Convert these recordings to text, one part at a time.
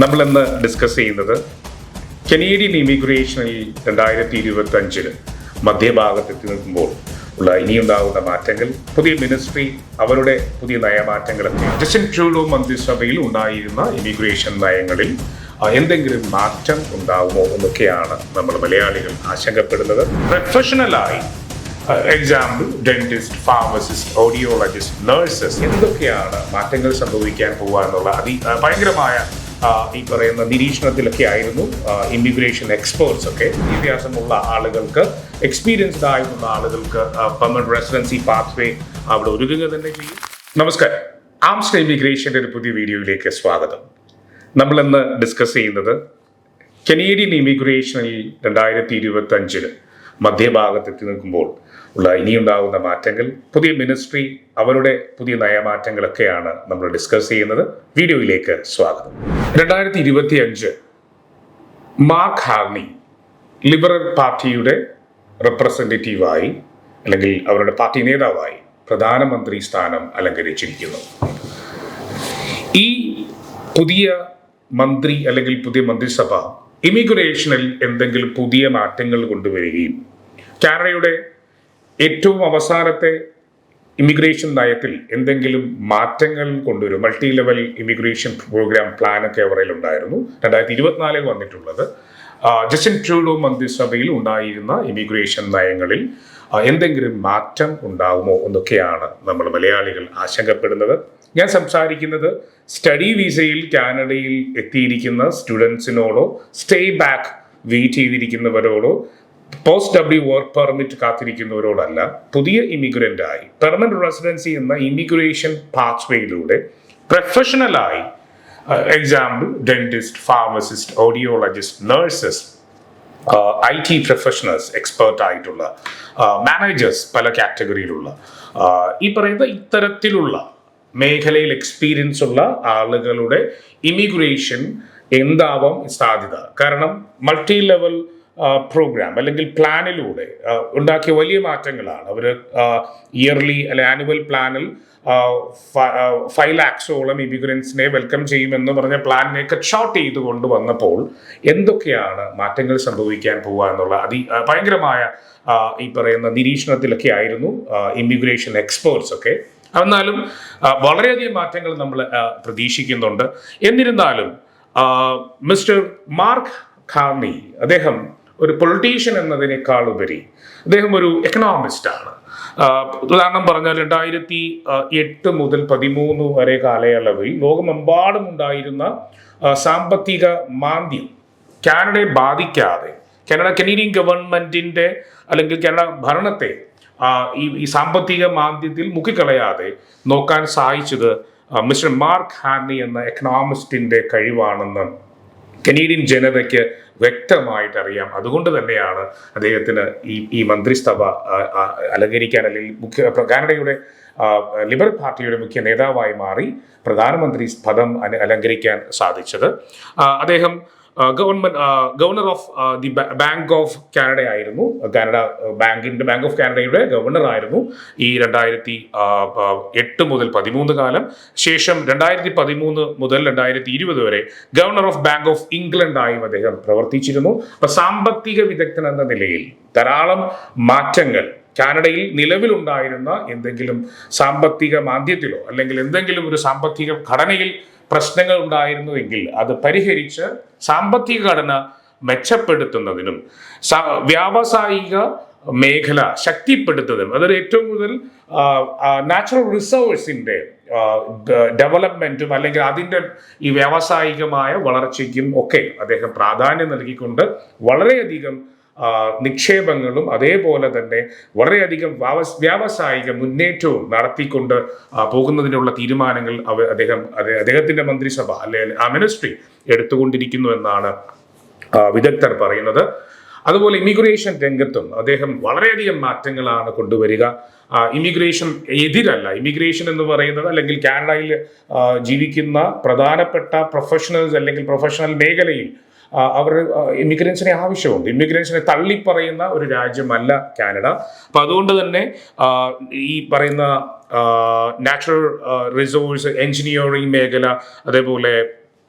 നമ്മളിന്ന് ഡിസ്കസ് ചെയ്യുന്നത് കനേഡിയൻ ഇമിഗ്രേഷനിൽ 2025 മധ്യഭാഗത്തെത്തി നിൽക്കുമ്പോൾ ഉള്ള ഇനിയുണ്ടാകുന്ന മാറ്റങ്ങൾ, പുതിയ മിനിസ്ട്രി, അവരുടെ പുതിയ നയമാറ്റങ്ങളൊക്കെ, ജസ്റ്റിൻ ട്രൂഡോ മന്ത്രിസഭയിൽ ഉണ്ടായിരുന്ന ഇമിഗ്രേഷൻ നയങ്ങളിൽ എന്തെങ്കിലും മാറ്റം ഉണ്ടാകുമോ എന്നൊക്കെയാണ് നമ്മൾ മലയാളികൾ ആശങ്കപ്പെടുന്നത്. പ്രൊഫഷണലായി example dentist, pharmacist, audiologist, nurses, എന്തൊക്കെയാണ് മാറ്റങ്ങൾ സംഭവിക്കാൻ പോകുക എന്നുള്ള ഭയങ്കരമായ ഈ പറയുന്ന നിരീക്ഷണത്തിലൊക്കെ ആയിരുന്നു ഇമിഗ്രേഷൻ എക്സ്പേർട്സ് ഒക്കെ. വിദ്യാഭ്യാസമുള്ള ആളുകൾക്ക്, എക്സ്പീരിയൻസ്ഡ് ആയിട്ടുള്ള ആളുകൾക്ക് പെർമനന്റ് റെസിഡൻസി പാത്വേ അവിടെ ഒരുങ്ങുക തന്നെ ചെയ്യും. നമസ്കാരം, ആംസ്റ്റർ ഇമിഗ്രേഷൻ്റെ ഒരു പുതിയ വീഡിയോയിലേക്ക് സ്വാഗതം. നമ്മളിന്ന് ഡിസ്കസ് ചെയ്യുന്നത് കനേഡിയൻ ഇമിഗ്രേഷനിൽ 2025 മധ്യഭാഗത്തെത്തി നിൽക്കുമ്പോൾ ഉള്ള ഇനിയുണ്ടാകുന്ന മാറ്റങ്ങൾ, പുതിയ മിനിസ്ട്രി, അവരുടെ പുതിയ നയമാറ്റങ്ങളൊക്കെയാണ് നമ്മൾ ഡിസ്കസ് ചെയ്യുന്നത്. വീഡിയോയിലേക്ക് സ്വാഗതം. 2025 മാർക്ക് ഹാർണി ലിബറൽ പാർട്ടിയുടെ റെപ്രസെൻറ്റേറ്റീവായി അല്ലെങ്കിൽ അവരുടെ പാർട്ടി നേതാവായി പ്രധാനമന്ത്രി സ്ഥാനം അലങ്കരിച്ചിരിക്കുന്നു. ഈ പുതിയ മന്ത്രി അല്ലെങ്കിൽ പുതിയ മന്ത്രിസഭ ഇമിഗ്രേഷനിൽ എന്തെങ്കിലും പുതിയ മാറ്റങ്ങൾ കൊണ്ടുവരികയും കാനഡയുടെ ഏറ്റവും അവസാനത്തെ ഇമിഗ്രേഷൻ നയത്തിൽ എന്തെങ്കിലും മാറ്റങ്ങൾ കൊണ്ടുവരും. മൾട്ടി ലെവൽ ഇമിഗ്രേഷൻ പ്രോഗ്രാം പ്ലാനൊക്കെ അവരിൽ ഉണ്ടായിരുന്നു. 2024 വന്നിട്ടുള്ളത്. ജസ്റ്റിൻ ട്രൂഡോ മന്ത്രിസഭയിൽ ഉണ്ടായിരുന്ന ഇമിഗ്രേഷൻ നയങ്ങളിൽ എന്തെങ്കിലും മാറ്റം ഉണ്ടാകുമോ എന്നൊക്കെയാണ് നമ്മൾ മലയാളികൾ ആശങ്കപ്പെടുന്നത്. ഞാൻ സംസാരിക്കുന്നത് സ്റ്റഡി വിസയിൽ കാനഡയിൽ എത്തിയിരിക്കുന്ന സ്റ്റുഡൻസിനോടോ, സ്റ്റേ ബാക്ക് വെയിറ്റ് ചെയ്തിരിക്കുന്നവരോടോ, പോസ്റ്റ് ഡബ്ല്യു വർക്ക് പെർമിറ്റ് കാത്തിരിക്കുന്നവരോടല്ല. പുതിയ ഇമിഗ്രൻ്റായി പെർമനന്റ് റെസിഡൻസി എന്ന ഇമിഗ്രേഷൻ പാത്വേയിലൂടെ പ്രൊഫഷണലായി example dentist, pharmacist, audiologist, nurses, IT professionals, expert ആയിട്ടുള്ള മാനേജേഴ്സ്, പല കാറ്റഗറിയിലുള്ള ഈ പറയുന്ന ഇത്തരത്തിലുള്ള മേഖലയിൽ എക്സ്പീരിയൻസ് ഉള്ള ആളുകളുടെ ഇമിഗ്രേഷൻ എന്താവാം സാധ്യത. കാരണം മൾട്ടി ലെവൽ പ്രോഗ്രാം അല്ലെങ്കിൽ പ്ലാനിലൂടെ ഉണ്ടാക്കിയ വലിയ മാറ്റങ്ങളാണ്. അവർ ഇയർലി അല്ലെ ആനുവൽ പ്ലാനിൽ 5 lakhs-ഓളം ഇമിഗ്രൻസിനെ വെൽക്കം ചെയ്യുമെന്ന് പറഞ്ഞ പ്ലാനിനെ കട്ട് ഷോർട്ട് ചെയ്ത് കൊണ്ടുവന്നപ്പോൾ എന്തൊക്കെയാണ് മാറ്റങ്ങൾ സംഭവിക്കാൻ പോവുക എന്നുള്ള ഭയങ്കരമായ ഈ പറയുന്ന നിരീക്ഷണത്തിലൊക്കെ ആയിരുന്നു ഇമിഗ്രേഷൻ എക്സ്പേർട്സ് ഒക്കെ. എന്നാലും വളരെയധികം മാറ്റങ്ങൾ നമ്മൾ പ്രതീക്ഷിക്കുന്നുണ്ട്. എന്നിരുന്നാലും മിസ്റ്റർ മാർക്ക് ഹാർണി, അദ്ദേഹം ഒരു പൊളിറ്റീഷ്യൻ എന്നതിനേക്കാൾ ഉപരി അദ്ദേഹം ഒരു എക്കണോമിസ്റ്റാണ്. ഉദാഹരണം പറഞ്ഞാൽ 2008 മുതൽ 2013 വരെ കാലയളവിൽ ലോകമെമ്പാടും ഉണ്ടായിരുന്ന സാമ്പത്തിക മാന്ദ്യം കാനഡയെ ബാധിക്കാതെ, കനേഡിയൻ ഗവൺമെന്റിന്റെ അല്ലെങ്കിൽ കാനഡ ഭരണത്തെ ഈ സാമ്പത്തിക മാന്ദ്യത്തിൽ മുക്കിക്കളയാതെ നോക്കാൻ സഹായിച്ചത് മിസ്റ്റർ മാർക്ക് ഹാർണി എന്ന എക്കണോമിസ്റ്റിന്റെ കഴിവാണെന്ന് കനേഡിയൻ ജനതയ്ക്ക് വ്യക്തമായിട്ട് അറിയാം. അതുകൊണ്ട് തന്നെയാണ് അദ്ദേഹത്തിന് ഈ മന്ത്രിസഭ അലങ്കരിക്കാൻ അല്ലെങ്കിൽ കാനഡയുടെ ലിബറൽ പാർട്ടിയുടെ മുഖ്യ നേതാവായി മാറി പ്രധാനമന്ത്രി പദം അലങ്കരിക്കാൻ സാധിച്ചത്. അദ്ദേഹം governor of the bank of Canada ആയിരുന്നു. ബാങ്ക് ഓഫ് കാനഡയുടെ ഗവർണർ ആയിരുന്നു ഈ 2008 മുതൽ 2013 കാലം. ശേഷം 2013 മുതൽ 2020 വരെ ഗവർണർ ഓഫ് ബാങ്ക് ഓഫ് ഇംഗ്ലണ്ടായും അദ്ദേഹം പ്രവർത്തിച്ചിരുന്നു. അപ്പൊ സാമ്പത്തിക വിദഗ്ധൻ എന്ന നിലയിൽ ധാരാളം മാറ്റങ്ങൾ കാനഡയിൽ നിലവിലുണ്ടായിരുന്ന എന്തെങ്കിലും സാമ്പത്തിക മാന്ദ്യത്തിലോ അല്ലെങ്കിൽ എന്തെങ്കിലും ഒരു സാമ്പത്തിക ഘടനയിൽ പ്രശ്നങ്ങൾ ഉണ്ടായിരുന്നുവെങ്കിൽ അത് പരിഹരിച്ച് സാമ്പത്തിക ഘടന മെച്ചപ്പെടുത്തുന്നതിനും വ്യാവസായിക മേഖല ശക്തിപ്പെടുത്തുന്നതിനും, അതൊരു ഏറ്റവും കൂടുതൽ നാച്ചുറൽ റിസോഴ്സിന്റെ ഡെവലപ്മെന്റും അല്ലെങ്കിൽ അതിൻ്റെ ഈ വ്യാവസായികമായ വളർച്ചയ്ക്കും ഒക്കെ അദ്ദേഹം പ്രാധാന്യം നൽകിക്കൊണ്ട് വളരെയധികം നിക്ഷേപങ്ങളും അതേപോലെ തന്നെ വളരെയധികം വ്യാവസായിക മുന്നേറ്റവും നടത്തിക്കൊണ്ട് പോകുന്നതിനുള്ള തീരുമാനങ്ങൾ അദ്ദേഹത്തിന്റെ മന്ത്രിസഭ അല്ലെങ്കിൽ ആ മിനിസ്ട്രി എടുത്തുകൊണ്ടിരിക്കുന്നു എന്നാണ് വിദഗ്ധർ പറയുന്നത്. അതുപോലെ ഇമിഗ്രേഷൻ രംഗത്തും അദ്ദേഹം വളരെയധികം മാറ്റങ്ങളാണ് കൊണ്ടുവരിക. ഇമിഗ്രേഷൻ എതിരല്ല. ഇമിഗ്രേഷൻ എന്ന് പറയുന്നത് അല്ലെങ്കിൽ കാനഡയിൽ ജീവിക്കുന്ന പ്രധാനപ്പെട്ട പ്രൊഫഷണൽസ് അല്ലെങ്കിൽ പ്രൊഫഷണൽ മേഖലയിൽ അവർ ഇമിഗ്രൻസിനെ ആവശ്യമുണ്ട്. ഇമിഗ്രൻസിനെ തള്ളിപ്പറയുന്ന ഒരു രാജ്യമല്ല കാനഡ. അപ്പൊ അതുകൊണ്ട് തന്നെ ഈ പറയുന്ന നാച്ചുറൽ റിസോഴ്സ്, എഞ്ചിനീയറിംഗ് മേഖല, അതേപോലെ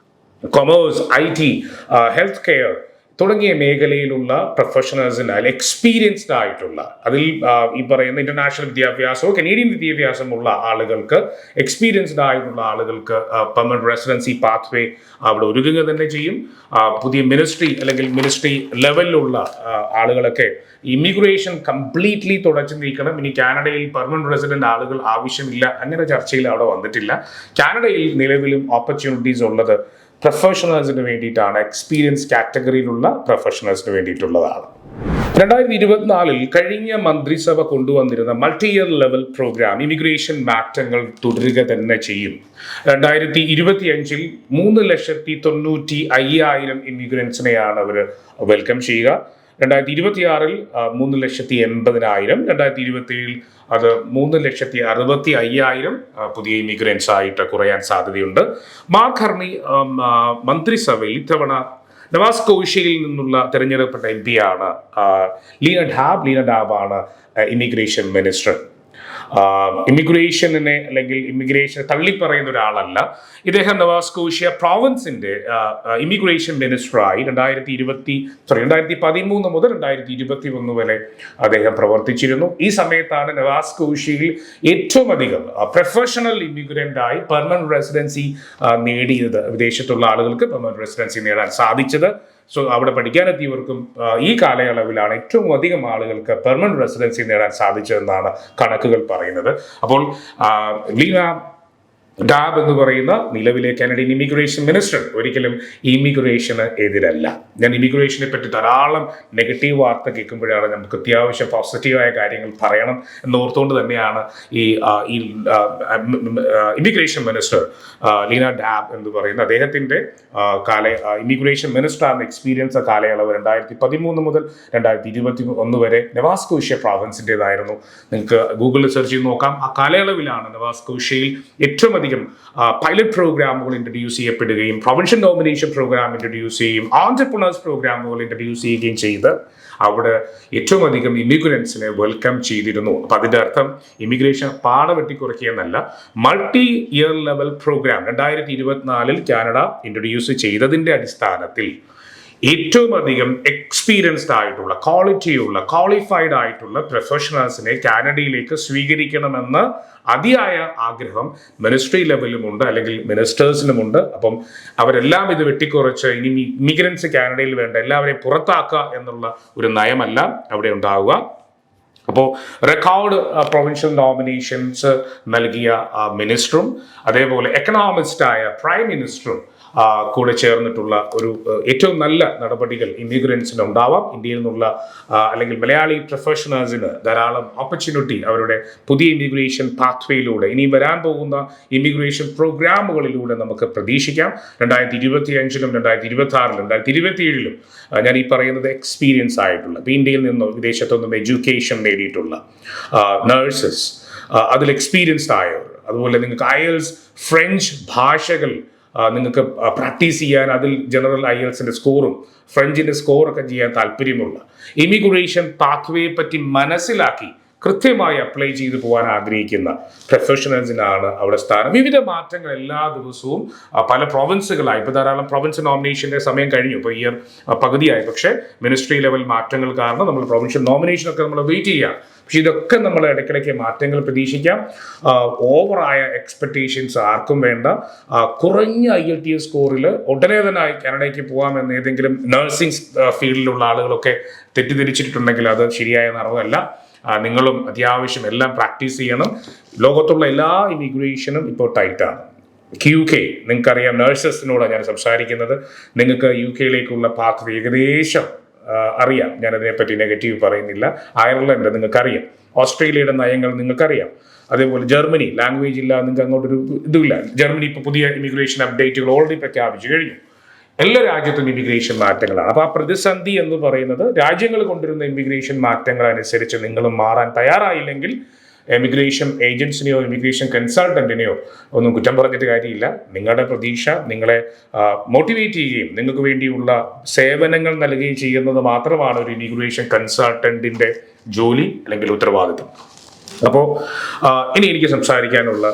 കൊമേഴ്സ്, IT, ഹെൽത്ത് കെയർ തുടങ്ങിയ മേഖലയിലുള്ള പ്രൊഫഷണൽസിന് എക്സ്പീരിയൻസ്ഡ് ആയിട്ടുള്ള, അതിൽ ഈ പറയുന്ന ഇന്റർനാഷണൽ വിദ്യാഭ്യാസമോ കനേഡിയൻ വിദ്യാഭ്യാസമുള്ള ആളുകൾക്ക്, എക്സ്പീരിയൻസ്ഡ് ആയിട്ടുള്ള ആളുകൾക്ക് പെർമനന്റ് റെസിഡൻസി പാത്വേ അവിടെ ഒരുങ്ങുക തന്നെ ചെയ്യും. പുതിയ മിനിസ്ട്രി അല്ലെങ്കിൽ മിനിസ്ട്രി ലെവലിലുള്ള ആളുകളൊക്കെ ഇമിഗ്രേഷൻ കംപ്ലീറ്റ്ലി തുടച്ചു നീക്കണം. ഇനി കാനഡയിൽ പെർമനന്റ് റെസിഡന്റ് ആളുകൾ ആവശ്യമില്ല, അങ്ങനെ ചർച്ചയിൽ അവിടെ വന്നിട്ടില്ല. കാനഡയിൽ നിലവിലും ഓപ്പർച്യൂണിറ്റീസ് ഉള്ളത് പ്രൊഫഷണൽസിന് വേണ്ടിയിട്ടാണ്, എക്സ്പീരിയൻസ് കാറ്റഗറിയിലുള്ള പ്രൊഫഷണൽസിന് വേണ്ടിയിട്ടുള്ളതാണ്. 2024 കഴിഞ്ഞ മന്ത്രിസഭ കൊണ്ടുവന്നിരുന്ന multi year level programme immigration മാറ്റങ്ങൾ തുടരുക തന്നെ ചെയ്യും. 2025 3,90,500 ഇമിഗ്രൻസിനെയാണ് അവർ വെൽക്കം ചെയ്യുക. 2026 3,80,000, 2027 അത് 3,65,000 പുതിയ ഇമിഗ്രൻസ് ആയിട്ട് കുറയാൻ സാധ്യതയുണ്ട്. മാർക്ക് കാർണി മന്ത്രിസഭയിൽ ഇത്തവണ നവാസ്കോഷ്യയിൽ നിന്നുള്ള തെരഞ്ഞെടുക്കപ്പെട്ട MP ആണ്. ലീന ഡാബ് ആണ് ഇമിഗ്രേഷൻ മിനിസ്റ്റർ. ഇമിഗ്രേഷനെ അല്ലെങ്കിൽ ഇമിഗ്രേഷനെ തള്ളിപ്പറയുന്ന ഒരാളല്ല ഇദ്ദേഹം. നവാസ്കോഷ്യ പ്രോവിൻസിന്റെ ഇമിഗ്രേഷൻ മിനിസ്റ്ററായി 2013 മുതൽ 2021 വരെ അദ്ദേഹം പ്രവർത്തിച്ചിരുന്നു. ഈ സമയത്താണ് നവാസ്കോഷ്യയിൽ ഏറ്റവും അധികം പ്രൊഫഷണൽ ഇമിഗ്രൻ്റായി പെർമനന്റ് റെസിഡൻസി നേടിയത്, വിദേശത്തുള്ള ആളുകൾക്ക് പെർമനന്റ് റെസിഡൻസി നേടാൻ സാധിച്ചത്. സോ അവിടെ പഠിക്കാനെത്തിയവർക്കും ഈ കാലയളവിലാണ് ഏറ്റവും അധികം ആളുകൾക്ക് പെർമനന്റ് റെസിഡൻസി നേടാൻ സാധിച്ചതെന്നാണ് കണക്കുകൾ പറയുന്നത്. അപ്പോൾ ലീന ഡാബ് എന്ന് പറയുന്ന നിലവിലെ കാനഡിയൻ ഇമിഗ്രേഷൻ മിനിസ്റ്റർ ഒരിക്കലും ഇമിഗ്രേഷന് എതിരല്ല. ഞാൻ ഇമിഗ്രേഷനെ പറ്റി ധാരാളം നെഗറ്റീവ് വാർത്ത കേൾക്കുമ്പോഴാണ് നമുക്ക് അത്യാവശ്യം പോസിറ്റീവായ കാര്യങ്ങൾ പറയണം എന്നോർത്തുകൊണ്ട് തന്നെയാണ് ഈ ഇമിഗ്രേഷൻ മിനിസ്റ്റർ ലീന ഡാബ് എന്ന് പറയുന്ന അദ്ദേഹത്തിൻ്റെ ഇമിഗ്രേഷൻ മിനിസ്റ്റർ ആകുന്ന എക്സ്പീരിയൻസ് കാലയളവ് 2013 മുതൽ 2021 വരെ നവാസ്കോഷ്യ പ്രോവിൻസിൻ്റെതായിരുന്നു. നിങ്ങൾക്ക് ഗൂഗിളിൽ സെർച്ച് ചെയ്ത് നോക്കാം. ആ കാലയളവിലാണ് നവാസ്കോഷ്യയിൽ ഏറ്റവും പൈലറ്റ് പ്രോഗ്രാമുകൾ ഇൻട്രൊഡ്യൂസ് ചെയ്യപ്പെടുകയും പ്രൊവിൻഷ്യൽ നോമിനേഷൻ പ്രോഗ്രാം ഇൻട്രൊഡ്യൂസ് ചെയ്യുകയും ഓൺട്രപ്രണേഴ്സ് പ്രോഗ്രാമുകൾ ഇൻട്രൊഡ്യൂസ് ചെയ്യുകയും ചെയ്ത് അവിടെ ഏറ്റവും അധികം ഇമിഗ്രൻസിനെ വെൽക്കം ചെയ്തിരുന്നു. അപ്പം അതിൻ്റെ അർത്ഥം ഇമിഗ്രേഷൻ പാടെ വെട്ടിക്കുറയ്ക്കുകയെന്നല്ല. Multi year level programme 2024 Canada introduce ചെയ്തതിൻ്റെ അടിസ്ഥാനത്തിൽ ഏറ്റവും അധികം എക്സ്പീരിയൻസ്ഡ് ആയിട്ടുള്ള, ക്വാളിഫൈഡ് ആയിട്ടുള്ള പ്രൊഫഷണൽസിനെ കാനഡയിലേക്ക് സ്വീകരിക്കണമെന്ന് അതിയായ ആഗ്രഹം മിനിസ്ട്രി ലെവലിലുമുണ്ട്, അല്ലെങ്കിൽ മിനിസ്റ്റേഴ്സിനുമുണ്ട്. അപ്പം അവരെല്ലാം ഇത് വെട്ടിക്കുറച്ച് ഇനി ഇമിഗ്രൻസ് കാനഡയിൽ വേണ്ട, എല്ലാവരെയും പുറത്താക്കുക എന്നുള്ള ഒരു നയമല്ല അവിടെ ഉണ്ടാവുക. അപ്പോൾ റെക്കോർഡ് പ്രൊവിൻഷ്യൽ നോമിനേഷൻസ് നൽകിയ മിനിസ്റ്ററും അതേപോലെ എക്കണോമിസ്റ്റായ പ്രൈം മിനിസ്റ്ററും കൂടെ ചേർന്നിട്ടുള്ള ഒരു ഏറ്റവും നല്ല നടപടികൾ ഇമിഗ്രൻസിന് ഉണ്ടാവാം. ഇന്ത്യയിൽ നിന്നുള്ള അല്ലെങ്കിൽ മലയാളി പ്രൊഫഷണൽസിന് ധാരാളം ഓപ്പർച്യൂണിറ്റി അവരുടെ പുതിയ ഇമിഗ്രേഷൻ പാത്വേയിലൂടെ ഇനി വരാൻ പോകുന്ന ഇമിഗ്രേഷൻ പ്രോഗ്രാമുകളിലൂടെ നമുക്ക് പ്രതീക്ഷിക്കാം. 2025 2026 2027 ഞാൻ ഈ പറയുന്നത് എക്സ്പീരിയൻസ് ആയിട്ടുള്ള, ഇന്ത്യയിൽ നിന്നോ വിദേശത്തു നിന്നും എഡ്യൂക്കേഷൻ നേടിയിട്ടുള്ള നഴ്സസ്, അതിൽ എക്സ്പീരിയൻസ്ഡ് ആയവർ, അതുപോലെ നിങ്ങൾക്ക് IELTS ഫ്രഞ്ച് ഭാഷകൾ നിങ്ങൾക്ക് പ്രാക്ടീസ് ചെയ്യാൻ, അതിൽ ജനറൽ IELTSന്റെ സ്കോറും ഫ്രഞ്ചിൻ്റെ സ്കോറൊക്കെ ചെയ്യാൻ താല്പര്യമുള്ള, ഇമിഗ്രേഷൻ പാത്വേയെ പറ്റി മനസ്സിലാക്കി കൃത്യമായി അപ്ലൈ ചെയ്തു പോകാൻ ആഗ്രഹിക്കുന്ന പ്രൊഫഷണൽസിനാണ് അവിടെ സ്ഥാനം. വിവിധ മാറ്റങ്ങൾ എല്ലാ ദിവസവും പല പ്രോവിൻസുകളായി, ഇപ്പോൾ ധാരാളം പ്രൊവിൻസ് നോമിനേഷൻ്റെ സമയം കഴിഞ്ഞു, ഇപ്പോൾ ഇയർ പകുതിയായി. പക്ഷേ മിനിസ്ട്രി ലെവൽ മാറ്റങ്ങൾ കാരണം നമ്മൾ പ്രൊവിൻഷ്യൽ നോമിനേഷനൊക്കെ നമ്മൾ വെയിറ്റ് ചെയ്യാം. പക്ഷെ ഇതൊക്കെ നമ്മൾ ഇടയ്ക്കിടയ്ക്ക് മാറ്റങ്ങൾ പ്രതീക്ഷിക്കാം. ഓവറായ എക്സ്പെക്ടേഷൻസ് ആർക്കും വേണ്ട. കുറഞ്ഞ IELTS സ്കോറിൽ ഉടനെ തന്നെ കാനഡയ്ക്ക് പോകാമെന്ന് ഏതെങ്കിലും നഴ്സിംഗ് ഫീൽഡിലുള്ള ആളുകളൊക്കെ തെറ്റിദ്ധരിച്ചിട്ടുണ്ടെങ്കിൽ അത് ശരിയായ അറിവല്ല. നിങ്ങളും അത്യാവശ്യം എല്ലാം പ്രാക്ടീസ് ചെയ്യണം. ലോകത്തുള്ള എല്ലാ ഇമിഗ്രേഷനും ഇപ്പോൾ ടൈറ്റാണ്. UK നിങ്ങൾക്കറിയാം, നഴ്സസിനോടാണ് ഞാൻ സംസാരിക്കുന്നത്. നിങ്ങൾക്ക് UK പാത്ത് ഏകദേശം അറിയാം. ഞാനതിനെപ്പറ്റി നെഗറ്റീവ് പറയുന്നില്ല. അയർലൻഡ് നിങ്ങൾക്കറിയാം, ഓസ്ട്രേലിയയുടെ നയങ്ങൾ നിങ്ങൾക്കറിയാം. അതേപോലെ ജർമ്മനി, ലാംഗ്വേജ് ഇല്ല, നിങ്ങൾക്ക് അങ്ങോട്ടൊരു ഇതുമില്ല. ജർമ്മനി ഇപ്പോൾ പുതിയ ഇമിഗ്രേഷൻ അപ്ഡേറ്റുകൾ ഓൾറെഡി പ്രഖ്യാപിച്ചു കഴിഞ്ഞു. എല്ലാ രാജ്യത്തും ഇമിഗ്രേഷൻ മാറ്റങ്ങളാണ്. അപ്പോൾ ആ പ്രതിസന്ധി എന്ന് പറയുന്നത് രാജ്യങ്ങൾ കൊണ്ടുവരുന്ന ഇമിഗ്രേഷൻ മാറ്റങ്ങൾ അനുസരിച്ച് നിങ്ങൾ മാറാൻ തയ്യാറായില്ലെങ്കിൽ ഇമിഗ്രേഷൻ ഏജൻസിനെയോ ഇമിഗ്രേഷൻ കൺസൾട്ടന്റിനെയോ ഒന്നും കുറ്റം പറഞ്ഞിട്ട് കാര്യമില്ല. നിങ്ങളുടെ പ്രതീക്ഷ നിങ്ങളെ മോട്ടിവേറ്റ് ചെയ്യുകയും നിങ്ങൾക്ക് വേണ്ടിയുള്ള സേവനങ്ങൾ നൽകുകയും ചെയ്യുന്നത് മാത്രമാണ് ഒരു ഇമിഗ്രേഷൻ കൺസൾട്ടന്റിന്റെ ജോലി അല്ലെങ്കിൽ ഉത്തരവാദിത്വം. അപ്പോൾ ഇനി എനിക്ക് സംസാരിക്കാനുള്ള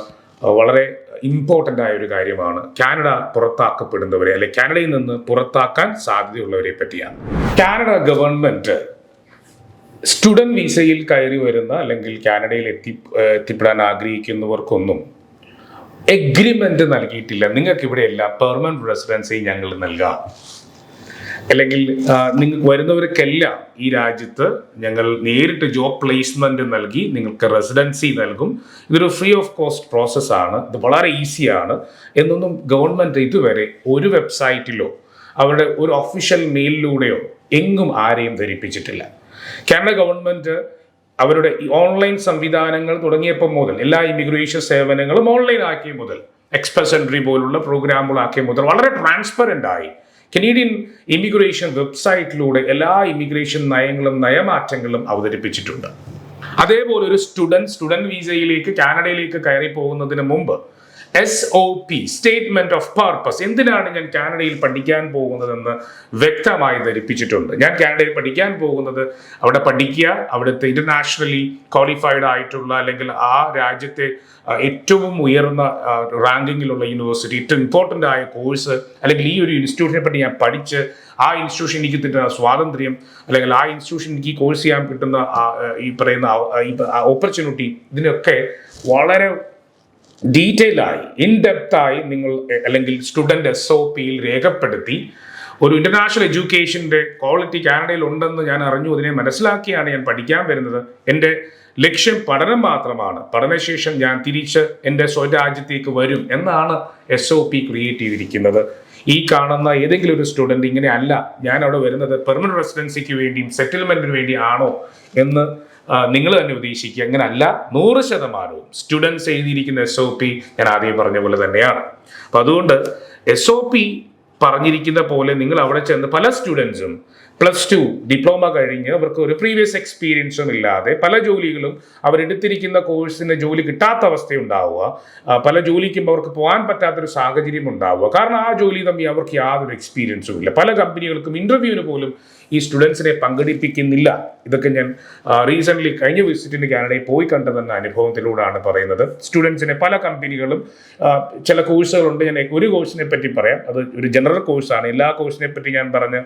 വളരെ ഇമ്പോർട്ടൻ്റ് ആയ ഒരു കാര്യമാണ് കാനഡ പുറത്താക്കപ്പെടുന്നവരെ അല്ലെങ്കിൽ കാനഡയിൽ നിന്ന് പുറത്താക്കാൻ സാധ്യതയുള്ളവരെ പറ്റിയാണ്. കാനഡ ഗവൺമെന്റ് സ്റ്റുഡൻറ് വിസയിൽ കയറി വരുന്ന അല്ലെങ്കിൽ കാനഡയിൽ എത്തിപ്പെടാൻ ആഗ്രഹിക്കുന്നവർക്കൊന്നും എഗ്രിമെന്റ് നൽകിയിട്ടില്ല. നിങ്ങൾക്ക് ഇവിടെ എല്ലാം പെർമനന്റ് റെസിഡൻസി ഞങ്ങൾ നൽകാം, അല്ലെങ്കിൽ നിങ്ങൾക്ക് വരുന്നവർക്കെല്ലാം ഈ രാജ്യത്ത് ഞങ്ങൾ നേരിട്ട് ജോബ് പ്ലേസ്മെന്റ് നൽകി നിങ്ങൾക്ക് റെസിഡൻസി നൽകും, ഇതൊരു ഫ്രീ ഓഫ് കോസ്റ്റ് പ്രോസസ്സാണ്, ഇത് വളരെ ഈസിയാണ് എന്നൊന്നും ഗവൺമെന്റ് ഇതുവരെ ഒരു വെബ്സൈറ്റിലോ അവരുടെ ഒരു ഒഫീഷ്യൽ മെയിലിലൂടെയോ എങ്ങും ആരെയും ധരിപ്പിച്ചിട്ടില്ല. കാനഡ ഗവൺമെന്റ് അവരുടെ ഓൺലൈൻ സംവിധാനങ്ങൾ തുടങ്ങിയപ്പോൾ മുതൽ എല്ലാ ഇമിഗ്രേഷൻ സേവനങ്ങളും ഓൺലൈൻ ആക്കിയ മുതൽ, എക്സ്പ്രസ് എൻട്രി പോലുള്ള പ്രോഗ്രാമുകളാക്കിയ മുതൽ വളരെ ട്രാൻസ്പെറൻ്റ് ആയി കനേഡിയൻ ഇമിഗ്രേഷൻ വെബ്സൈറ്റിലൂടെ എല്ലാ ഇമിഗ്രേഷൻ നയങ്ങളും നയമാറ്റങ്ങളും അവതരിപ്പിച്ചിട്ടുണ്ട്. അതേപോലെ ഒരു സ്റ്റുഡൻറ് വിസയിലേക്ക് കാനഡയിലേക്ക് കയറി പോകുന്നതിന് മുമ്പ് SOP സ്റ്റേറ്റ്മെന്റ് ഓഫ് പർപ്പസ്, എന്തിനാണ് ഞാൻ കാനഡയിൽ പഠിക്കാൻ പോകുന്നതെന്ന് വ്യക്തമായി ധരിപ്പിച്ചിട്ടുണ്ട്. ഞാൻ കാനഡയിൽ പഠിക്കാൻ പോകുന്നത് അവിടെ പഠിക്കുക, അവിടുത്തെ ഇന്റർനാഷണലി ക്വാളിഫൈഡ് ആയിട്ടുള്ള അല്ലെങ്കിൽ ആ രാജ്യത്തെ ഏറ്റവും ഉയർന്ന റാങ്കിങ്ങിലുള്ള യൂണിവേഴ്സിറ്റി, ഏറ്റവും ഇമ്പോർട്ടൻ്റ് ആയ കോഴ്സ് അല്ലെങ്കിൽ ഈ ഒരു ഇൻസ്റ്റിറ്റ്യൂഷനെ പറ്റി ഞാൻ പഠിച്ച് ആ ഇൻസ്റ്റിറ്റ്യൂഷൻ എനിക്ക് കിട്ടുന്ന സ്വാതന്ത്ര്യം അല്ലെങ്കിൽ ആ ഇൻസ്റ്റിറ്റ്യൂഷൻ എനിക്ക് കോഴ്സ് ചെയ്യാൻ കിട്ടുന്ന ഈ പറയുന്ന ഓപ്പർച്യൂണിറ്റി, ഇതിനൊക്കെ വളരെ ഡീറ്റെയിൽ ആയി ഇൻഡെപ്തായി നിങ്ങൾ അല്ലെങ്കിൽ സ്റ്റുഡൻറ് SOPയിൽ രേഖപ്പെടുത്തി ഒരു ഇന്റർനാഷണൽ എഡ്യൂക്കേഷൻ്റെ ക്വാളിറ്റി കാനഡയിൽ ഉണ്ടെന്ന് ഞാൻ അറിഞ്ഞു, അതിനെ മനസ്സിലാക്കിയാണ് ഞാൻ പഠിക്കാൻ വരുന്നത്. എൻ്റെ ലക്ഷ്യം പഠനം മാത്രമാണ്, പഠനശേഷം ഞാൻ തിരിച്ച് എൻ്റെ സ്വരാജ്യത്തേക്ക് വരും എന്നാണ് SOP ക്രിയേറ്റ് ചെയ്തിരിക്കുന്നത്. ഈ കാണുന്ന ഏതെങ്കിലും ഒരു സ്റ്റുഡൻറ് ഇങ്ങനെ അല്ല, ഞാൻ അവിടെ വരുന്നത് പെർമനന്റ് റെസിഡൻസിക്ക് വേണ്ടിയും സെറ്റിൽമെന്റിന് വേണ്ടി ആണോ എന്ന് നിങ്ങൾ തന്നെ ഉദ്ദേശിക്കുക. അങ്ങനെ അല്ല, 100% സ്റ്റുഡൻസ് എഴുതിയിരിക്കുന്ന SOP ഞാൻ ആദ്യം പറഞ്ഞ പോലെ തന്നെയാണ്. അപ്പം അതുകൊണ്ട് SOP പറഞ്ഞിരിക്കുന്ന പോലെ നിങ്ങൾ അവിടെ ചെന്ന് പല സ്റ്റുഡൻസും +2 ഡിപ്ലോമ കഴിഞ്ഞ് അവർക്ക് ഒരു പ്രീവിയസ് എക്സ്പീരിയൻസും ഇല്ലാതെ പല ജോലികളും അവരെടുത്തിരിക്കുന്ന കോഴ്സിന് ജോലി കിട്ടാത്ത അവസ്ഥയുണ്ടാവുക, പല ജോലിക്കും അവർക്ക് പോകാൻ പറ്റാത്തൊരു സാഹചര്യം ഉണ്ടാവുക. കാരണം ആ ജോലി തമ്മിൽ അവർക്ക് യാതൊരു എക്സ്പീരിയൻസും ഇല്ല. പല കമ്പനികൾക്കും ഇന്റർവ്യൂവിന് പോലും ഈ സ്റ്റുഡൻസിനെ പങ്കെടുപ്പിക്കുന്നില്ല. ഇതൊക്കെ ഞാൻ റീസെൻ്റ്ലി കഴിഞ്ഞ വിസിറ്റിന് കാനഡയിൽ പോയി കണ്ടതെന്ന അനുഭവത്തിലൂടെയാണ് പറയുന്നത്. സ്റ്റുഡൻസിനെ പല കമ്പനികളും ചില കോഴ്സുകളുണ്ട്, ഞാൻ ഒരു കോഴ്സിനെ പറ്റി പറയാം, അത് ഒരു ജനറൽ കോഴ്സാണ്. എല്ലാ കോഴ്സിനെ പറ്റി ഞാൻ പറഞ്ഞ്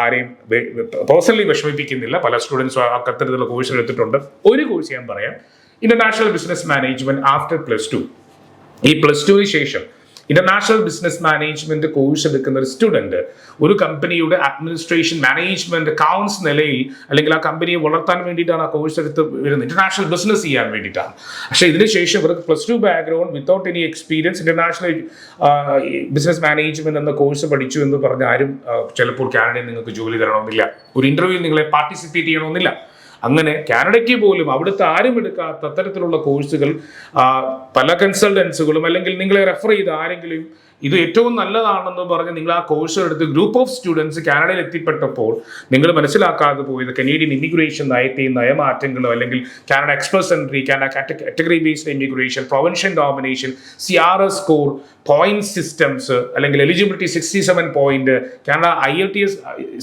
ആരെയും പേഴ്സണലി വിഷമിപ്പിക്കുന്നില്ല. പല സ്റ്റുഡൻസും അത്തരത്തിലുള്ള കോഴ്സ് എടുത്തിട്ടുണ്ട്. ഒരു കോഴ്സ് ഞാൻ പറയാം, ഇന്റർനാഷണൽ ബിസിനസ് മാനേജ്മെന്റ് ആഫ്റ്റർ +2. ഈ +2ന് ശേഷം ഇന്റർനാഷണൽ ബിസിനസ് മാനേജ്മെന്റ് കോഴ്സ് എടുക്കുന്ന ഒരു സ്റ്റുഡന്റ് ഒരു കമ്പനിയുടെ അഡ്മിനിസ്ട്രേഷൻ മാനേജ്മെന്റ് അക്കൗണ്ട്സ് നിലയിൽ അല്ലെങ്കിൽ ആ കമ്പനിയെ വളർത്താൻ വേണ്ടിയിട്ടാണ് ആ കോഴ്സ് എടുത്ത് വരുന്നത്, ഇന്റർനാഷണൽ ബിസിനസ് ചെയ്യാൻ വേണ്ടിയിട്ടാണ്. പക്ഷേ ഇതിനുശേഷം ഇവർക്ക് +2 background without any experience international business management എന്ന കോഴ്സ് പഠിച്ചു എന്ന് പറഞ്ഞ ആരും ചിലപ്പോൾ കാനഡയിൽ നിങ്ങൾക്ക് ജോലി തരണമെന്നില്ല, ഒരു ഇന്റർവ്യൂവിൽ നിങ്ങളെ പാർട്ടിസിപ്പേറ്റ് ചെയ്യണമെന്നില്ല. അങ്ങനെ കാനഡയ്ക്ക് പോലും അവിടുത്തെ ആരും എടുക്കാത്ത അത്തരത്തിലുള്ള കോഴ്സുകൾ പല കൺസൾട്ടൻസുകളും അല്ലെങ്കിൽ നിങ്ങളെ റെഫർ ചെയ്ത് ആരെങ്കിലും ഇത് ഏറ്റവും നല്ലതാണെന്ന് പറഞ്ഞ് നിങ്ങൾ ആ കോഴ്സ് എടുത്ത് ഗ്രൂപ്പ് ഓഫ് സ്റ്റുഡൻസ് കാനഡയിൽ എത്തിപ്പെട്ടപ്പോൾ നിങ്ങൾ മനസ്സിലാക്കാതെ പോയത് കനേഡിയൻ ഇമിഗ്രേഷൻ നയത്തെയും നയമാറ്റങ്ങളും അല്ലെങ്കിൽ Canada express entry, Canada category based immigration, provincial nomination, CRS score, point systems അല്ലെങ്കിൽ eligibility 67 point, Canada IELTS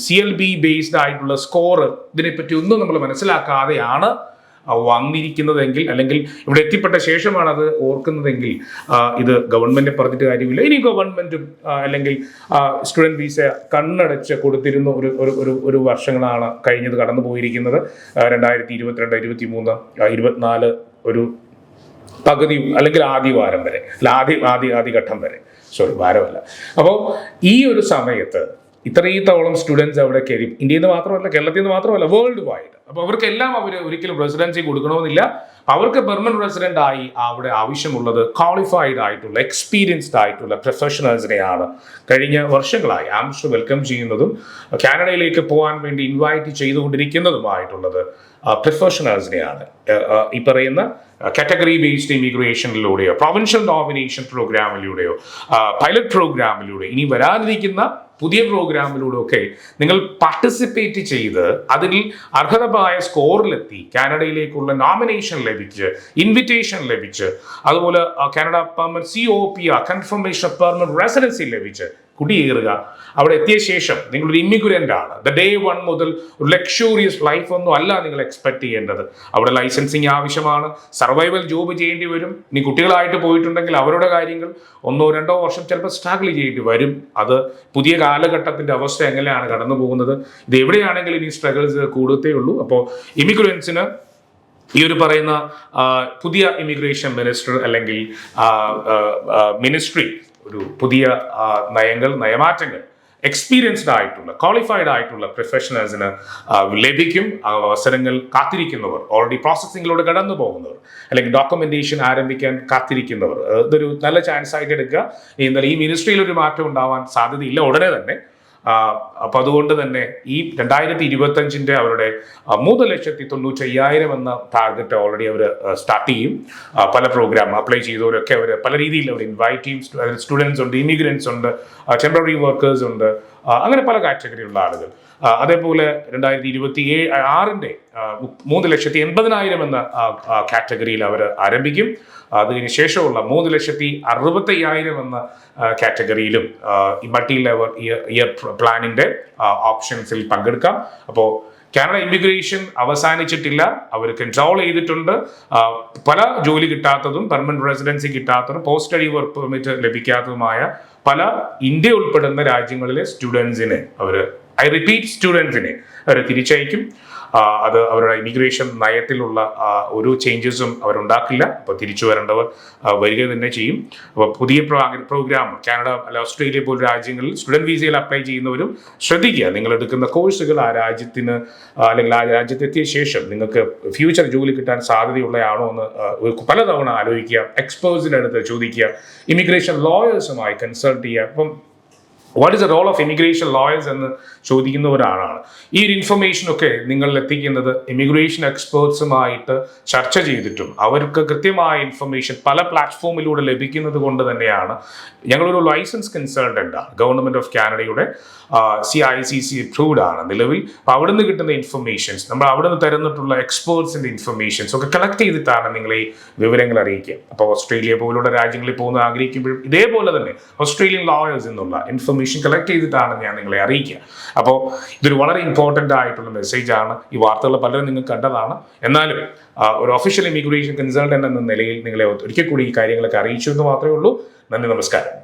CLB based ആയിട്ടുള്ള സ്കോർ, ഇതിനെപ്പറ്റി ഒന്നും നമ്മൾ മനസ്സിലാക്കാതെയാണ് വന്നിരിക്കുന്നതെങ്കിൽ അല്ലെങ്കിൽ ഇവിടെ എത്തിപ്പെട്ട ശേഷമാണ് അത് ഓർക്കുന്നതെങ്കിൽ ഇത് ഗവൺമെന്റ് പറഞ്ഞിട്ട് കാര്യമില്ല. ഇനി ഗവൺമെന്റും അല്ലെങ്കിൽ സ്റ്റുഡൻറ് വിസ കണ്ണടച്ച് കൊടുത്തിരുന്ന ഒരു വർഷങ്ങളാണ് കഴിഞ്ഞത് കടന്നു പോയിരിക്കുന്നത്. 2022, 23, 24 ഒരു പകുതി അല്ലെങ്കിൽ ആദ്യ വാരം വരെ, ആദ്യ ഘട്ടം വരെ, വാരമല്ല. അപ്പോൾ ഈ ഒരു സമയത്ത് ഇത്രത്തോളം സ്റ്റുഡൻസ് അവിടെ കയറി, ഇന്ത്യയിൽ നിന്ന് മാത്രമല്ല, കേരളത്തിൽ നിന്ന് മാത്രമല്ല, വേൾഡ് വൈഡ്. അപ്പോൾ അവർക്കെല്ലാം അവർ ഒരിക്കലും റെസിഡൻസി കൊടുക്കണമെന്നില്ല. അവർക്ക് പെർമനന്റ് റെസിഡന്റ് ആയി അവിടെ ആവശ്യമുള്ളത് ക്വാളിഫൈഡ് ആയിട്ടുള്ള എക്സ്പീരിയൻസ്ഡ് ആയിട്ടുള്ള പ്രൊഫഷണൽസിനെയാണ്. കഴിഞ്ഞ വർഷങ്ങളായി ആംസ്റ്റർ വെൽക്കം ചെയ്യുന്നതും കാനഡയിലേക്ക് പോകാൻ വേണ്ടി ഇൻവൈറ്റ് ചെയ്തുകൊണ്ടിരിക്കുന്നതുമായിട്ടുള്ളത് പ്രൊഫഷണൽസിനെയാണ്. ഈ പറയുന്ന കാറ്റഗറി ബേസ്ഡ് ഇമിഗ്രേഷനിലൂടെയോ പ്രൊവിൻഷ്യൽ ഡോമിനേഷൻ പ്രോഗ്രാമിലൂടെയോ പൈലറ്റ് പ്രോഗ്രാമിലൂടെ ഇനി വരാനിരിക്കുന്ന പുതിയ പ്രോഗ്രാമിലൂടെ ഒക്കെ നിങ്ങൾ പാർട്ടിസിപ്പേറ്റ് ചെയ്ത് അതിൽ അർഹതമായ സ്കോറിലെത്തി കാനഡയിലേക്കുള്ള നോമിനേഷൻ ലഭിച്ച് ഇൻവിറ്റേഷൻ ലഭിച്ച് അതുപോലെ Canada permanent COPR confirmation of permanent residency ലഭിച്ച് കുടിയേറുക. അവിടെ എത്തിയ ശേഷം നിങ്ങളൊരു ഇമ്മിഗ്രൻ്റ് ആണ്. ദ ഡേ വൺ മുതൽ ഒരു ലക്ഷൂറിയസ് ലൈഫ് ഒന്നും അല്ല നിങ്ങൾ എക്സ്പെക്ട് ചെയ്യേണ്ടത്. അവിടെ ലൈസൻസിങ് ആവശ്യമാണ്, സർവൈവൽ ജോബ് ചെയ്യേണ്ടി വരും. ഇനി കുട്ടികളായിട്ട് പോയിട്ടുണ്ടെങ്കിൽ അവരുടെ കാര്യങ്ങൾ 1-2 വർഷം ചിലപ്പോൾ സ്ട്രഗിൾ ചെയ്യേണ്ടി വരും. അത് പുതിയ കാലഘട്ടത്തിന്റെ അവസ്ഥ എങ്ങനെയാണ് കടന്നു പോകുന്നത്. ഇത് എവിടെയാണെങ്കിലും ഇനി സ്ട്രഗിൾസ് കൂടത്തേ ഉള്ളൂ. അപ്പോൾ ഇമിഗ്രൻസിന് ഈ ഒരു പറയുന്ന പുതിയ ഇമിഗ്രേഷൻ മിനിസ്റ്റർ അല്ലെങ്കിൽ മിനിസ്ട്രി ഒരു പുതിയ നയമാറ്റങ്ങൾ എക്സ്പീരിയൻസ്ഡ് ആയിട്ടുള്ള ക്വാളിഫൈഡ് ആയിട്ടുള്ള പ്രൊഫഷണൽസിന് ലഭിക്കും. അവസരങ്ങൾ കാത്തിരിക്കുന്നവർ, ഓൾറെഡി പ്രോസസ്സിങ്ങിലൂടെ കടന്നു പോകുന്നവർ, അല്ലെങ്കിൽ ഡോക്യുമെന്റേഷൻ ആരംഭിക്കാൻ കാത്തിരിക്കുന്നവർ, ഇതൊരു നല്ല ചാൻസ് ആയിട്ട് എടുക്കുക. എന്നാൽ ഈ മിനിസ്ട്രിയിൽ ഒരു മാറ്റം ഉണ്ടാവാൻ സാധ്യതയില്ല ഉടനെ തന്നെ. അപ്പൊ അതുകൊണ്ട് തന്നെ ഈ 2025 അവരുടെ 3,95,000 എന്ന ടാർഗറ്റ് ഓൾറെഡി അവർ സ്റ്റാർട്ട് ചെയ്യും. പല പ്രോഗ്രാം അപ്ലൈ ചെയ്തവരൊക്കെ അവർ പല രീതിയിൽ അവർ ഇൻവൈറ്റ് ചെയ്യും. സ്റ്റുഡൻസ് ഉണ്ട്, ഇമിഗ്രൻസ് ഉണ്ട്, ടെമ്പററി വർക്കേഴ്സ് ഉണ്ട്, അങ്ങനെ പല കാറ്റഗറിയുള്ള ആളുകൾ. അതേപോലെ 2026 3,80,000 എന്ന കാറ്റഗറിയിൽ അവർ ആരംഭിക്കും. അതിന് ശേഷമുള്ള 3,65,000 എന്ന കാറ്റഗറിയിലും ഈ മൾട്ടി ലെവൽ ഇയർ പ്ലാനിന്റെ ഓപ്ഷൻസിൽ പങ്കെടുക്കാം. അപ്പോൾ കാനഡ ഇമിഗ്രേഷൻ അവസാനിച്ചിട്ടില്ല, അവർ കൺട്രോൾ ചെയ്തിട്ടുണ്ട്. പല ജോലി കിട്ടാത്തതും പെർമനന്റ് റെസിഡൻസി കിട്ടാത്തതും പോസ്റ്റ് സ്റ്റഡി വർക്ക് പെർമിറ്റ് ലഭിക്കാത്തതുമായ പല ഇന്ത്യ ഉൾപ്പെടുന്ന രാജ്യങ്ങളിലെ സ്റ്റുഡൻസിനെ സ്റ്റുഡൻസിനെ അവർ തിരിച്ചയക്കും. അത് അവരുടെ ഇമിഗ്രേഷൻ നയത്തിലുള്ള ഒരു ചേഞ്ചസും അവരുണ്ടാക്കില്ല. അപ്പോൾ തിരിച്ചു വരേണ്ടവർ വരിക തന്നെ ചെയ്യും. അപ്പോൾ പുതിയ പ്രോഗ്രാം കാനഡ അല്ല ഓസ്ട്രേലിയ പോലുള്ള രാജ്യങ്ങളിൽ സ്റ്റുഡൻറ് വിസയിൽ അപ്ലൈ ചെയ്യുന്നവരും ശ്രദ്ധിക്കുക, നിങ്ങൾ എടുക്കുന്ന കോഴ്സുകൾ ആ രാജ്യത്തിന് അല്ലെങ്കിൽ ആ രാജ്യത്തെത്തിയ ശേഷം നിങ്ങൾക്ക് ഫ്യൂച്ചർ ജോലി കിട്ടാൻ സാധ്യതയുള്ളതാണോ എന്ന് പലതവണ ആലോചിക്കുക. എക്സ്പേർട്സിൻ്റെ അടുത്ത് ചോദിക്കുക, ഇമിഗ്രേഷൻ ലോയേഴ്സുമായി കൺസൾട്ട് ചെയ്യുക. അപ്പം what is the role of immigration lawyers എന്ന് ചോദിക്കുന്നവരാണ്. ഈ ഒരു ഇൻഫർമേഷനൊക്കെ നിങ്ങളിൽ എത്തിക്കുന്നത് ഇമിഗ്രേഷൻ എക്സ്പേർട്സുമായിട്ട് ചർച്ച ചെയ്തിട്ടും അവർക്ക് കൃത്യമായ ഇൻഫർമേഷൻ പല പ്ലാറ്റ്ഫോമിലൂടെ ലഭിക്കുന്നത് കൊണ്ട് തന്നെയാണ്. ഞങ്ങളൊരു ലൈസൻസ് കൺസൾട്ടൻ്റ് ആണ്, ഗവൺമെന്റ് ഓഫ് കാനഡയുടെ CICC അപ്രൂവ്ഡ് ആണ് നിലവിൽ. അപ്പോൾ അവിടെ നിന്ന് കിട്ടുന്ന ഇൻഫർമേഷൻസ്, നമ്മൾ അവിടെ നിന്ന് തരുന്നിട്ടുള്ള എക്സ്പേർട്സിന്റെ ഇൻഫർമേഷൻസ് ഒക്കെ കളക്ട് ചെയ്തിട്ടാണ് നിങ്ങൾ ഈ വിവരങ്ങൾ അറിയിക്കുക. അപ്പോൾ ഓസ്ട്രേലിയ പോലുള്ള രാജ്യങ്ങളിൽ പോകുന്ന ആഗ്രഹിക്കുമ്പോഴും ഇതേപോലെ തന്നെ ഓസ്ട്രേലിയൻ ലോയേഴ്സ് എന്നുള്ള ഇൻഫർമേഷൻ കളക്ട് ചെയ്തിട്ടാണ് ഞാൻ നിങ്ങളെ അറിയിക്കുക. അപ്പോൾ ഇതൊരു വളരെ ഇമ്പോർട്ടൻ്റ് ആയിട്ടുള്ള മെസ്സേജാണ്. ഈ വാർത്തകൾ പലരും നിങ്ങൾ കണ്ടതാണ്. എന്നാലും ഒരു ഒഫീഷ്യൽ ഇമിഗ്രേഷൻ കൺസൾട്ടന്റ് എന്ന നിലയിൽ നിങ്ങളെ ഒരിക്കൽ കൂടി ഈ കാര്യങ്ങളൊക്കെ അറിയിച്ചു എന്ന് മാത്രമേ ഉള്ളൂ. നന്ദി, നമസ്കാരം.